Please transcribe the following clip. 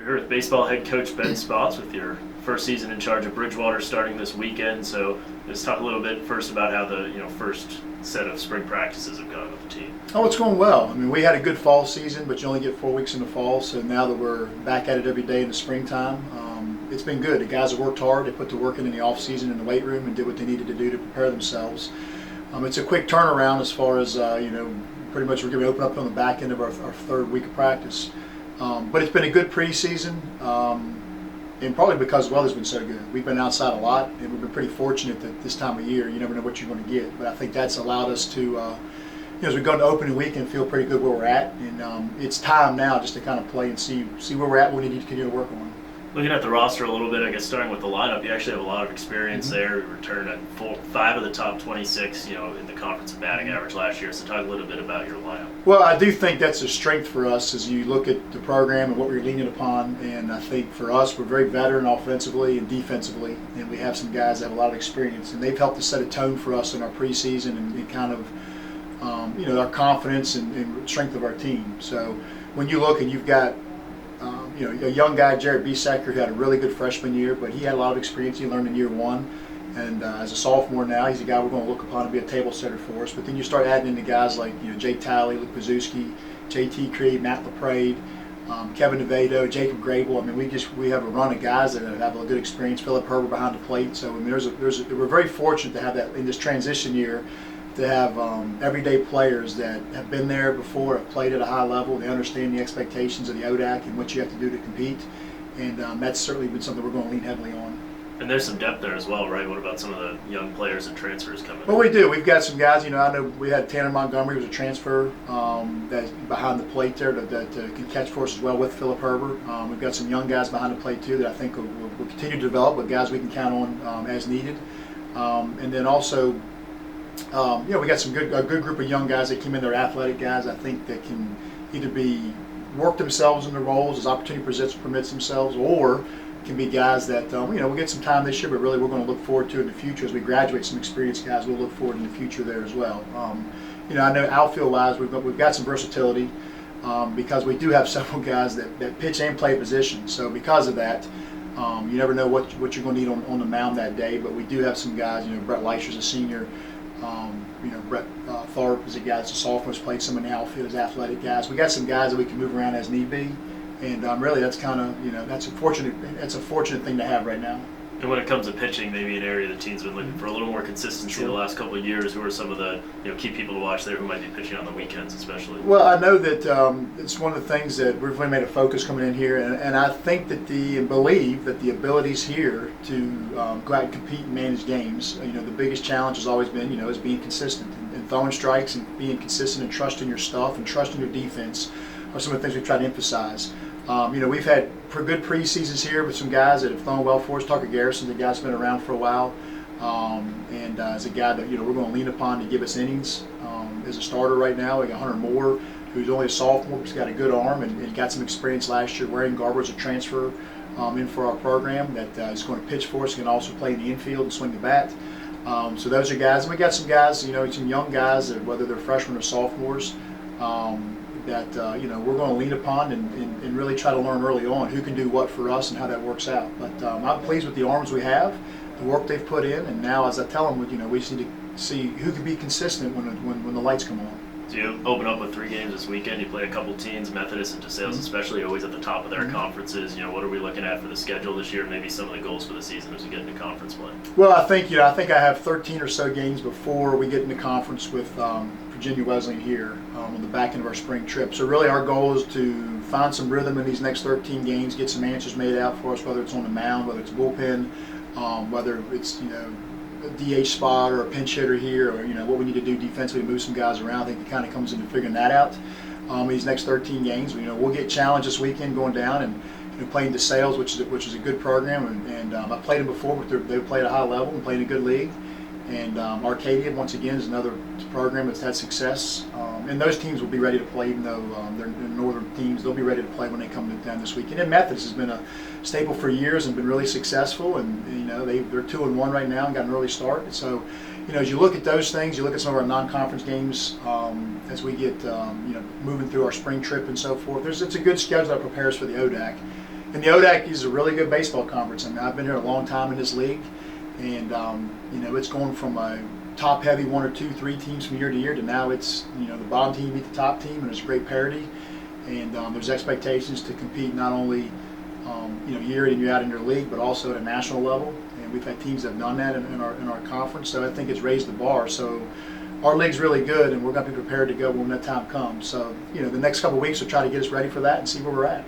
We're here with baseball head coach Ben Spots with your first season in charge of Bridgewater starting this weekend. So let's talk a little bit first about how the first set of spring practices have gone with the team. Oh, it's going well. I mean, we had a good fall season, but you only get 4 weeks in the fall. So now that we're back at it every day in the springtime, it's been good. The guys have worked hard. They put the work in the off season in the weight room and did what they needed to do to prepare themselves. It's a quick turnaround as far as pretty much we're going to open up on the back end of our third week of practice. But it's been a good preseason, and probably because the weather's been so good. We've been outside a lot, and we've been pretty fortunate that this time of year you never know what you're going to get. But I think that's allowed us to, as we go into opening weekend, feel pretty good where we're at. And it's time now just to kind of play and see where we're at, what we need to continue to work on. Looking at the roster a little bit, I guess starting with the lineup, you actually have a lot of experience there. You returned at 5 of the top 26, in the conference of batting average last year. So talk a little bit about your lineup. Well, I do think that's a strength for us as you look at the program and what we're leaning upon. And I think for us, we're very veteran offensively and defensively, and we have some guys that have a lot of experience, and they've helped to set a tone for us in our preseason and kind of, our confidence and strength of our team. So when you look and you've got a young guy, Jared Biesecker, who had a really good freshman year, but he had a lot of experience. He learned in year one. And as a sophomore now, he's a guy we're going to look upon to be a table setter for us. But then you start adding into guys like Jake Talley, Luke Pazuski, J.T. Creed, Matt LaPrade, Kevin Nevado, Jacob Grable. I mean, we have a run of guys that have a good experience. Philip Herbert behind the plate. So I mean, we're very fortunate to have that in this transition year, to have everyday players that have been there before, have played at a high level. They understand the expectations of the ODAC and what you have to do to compete. And that's certainly been something we're going to lean heavily on. And there's some depth there as well, right? What about some of the young players and transfers coming? Well, we do. We've got some guys. I know we had Tanner Montgomery, who was a transfer that's behind the plate there that can catch for us as well with Philip Herbert. We've got some young guys behind the plate too that I think will continue to develop, but guys we can count on as needed. And then also, we got a good group of young guys that came in. They're athletic guys, I think, that can either work themselves in the roles as opportunity permits themselves, or can be guys that we'll get some time this year, but really we're going to look forward to in the future as we graduate some experienced guys. We'll look forward in the future there as well. I know outfield-wise we've got some versatility because we do have several guys that pitch and play positions. So because of that, you never know what you're going to need on the mound that day. But we do have some guys. Brett Leisher's a senior. Brett Tharp is a guy that's a sophomore, who's played some in the outfield as athletic guys. We got some guys that we can move around as need be. And really, that's kind of that's a fortunate thing to have right now. And when it comes to pitching, maybe an area the team's been looking for a little more consistency the last couple of years. Who are some of the key people to watch there who might be pitching on the weekends, especially? Well, I know that it's one of the things that we've really made a focus coming in here, and I think that believe that the abilities here to go out and compete and manage games. The biggest challenge has always been is being consistent and throwing strikes and being consistent and trusting your stuff and trusting your defense are some of the things we've tried to emphasize. We've had good preseasons here with some guys that have thrown well for us. Tucker Garrison's a guy that's been around for a while, and is a guy that we're going to lean upon to give us innings as a starter right now. We got Hunter Moore, who's only a sophomore, but he's got a good arm and got some experience last year. Wayne Garber's a transfer in for our program that is going to pitch for us. He can also play in the infield and swing the bat. So those are guys. And we got some guys, some young guys, whether they're freshmen or sophomores. That we're going to lean upon and really try to learn early on who can do what for us and how that works out. But I'm pleased with the arms we have, the work they've put in, and now as I tell them, we just need to see who can be consistent when the lights come on. So you open up with 3 games this weekend. You play a couple teams, Methodist and DeSales especially, always at the top of their conferences. What are we looking at for the schedule this year? Maybe some of the goals for the season as we get into conference play. Well, I think I have 13 or so games before we get into conference with Virginia Wesleyan here on the back end of our spring trip. So really our goal is to find some rhythm in these next 13 games, get some answers made out for us, whether it's on the mound, whether it's bullpen, whether it's a DH spot or a pinch hitter here, or what we need to do defensively to move some guys around. I think it kind of comes into figuring that out. These next 13 games, we'll get challenged this weekend going down and playing DeSales, which is a good program, and I played them before, but they play at a high level and play in a good league. And Arcadia, once again, is another program that's had success. And those teams will be ready to play, even though they're northern teams. They'll be ready to play when they come down this weekend. And Methodist has been a staple for years and been really successful. And they're 2-1 right now and got an early start. So, as you look at those things, you look at some of our non-conference games as we get moving through our spring trip and so forth. It's a good schedule that prepares for the ODAC. And the ODAC is a really good baseball conference. I mean, I've been here a long time in this league, and it's going from a top-heavy 1 or 2, 3 teams from year to year to now it's the bottom team beat the top team, and there's great parity, and there's expectations to compete not only year in and year out in your league, but also at a national level. And we've had teams that have done that in our conference, so I think it's raised the bar. So our league's really good, and we're going to be prepared to go when that time comes. So the next couple of weeks we'll try to get us ready for that and see where we're at.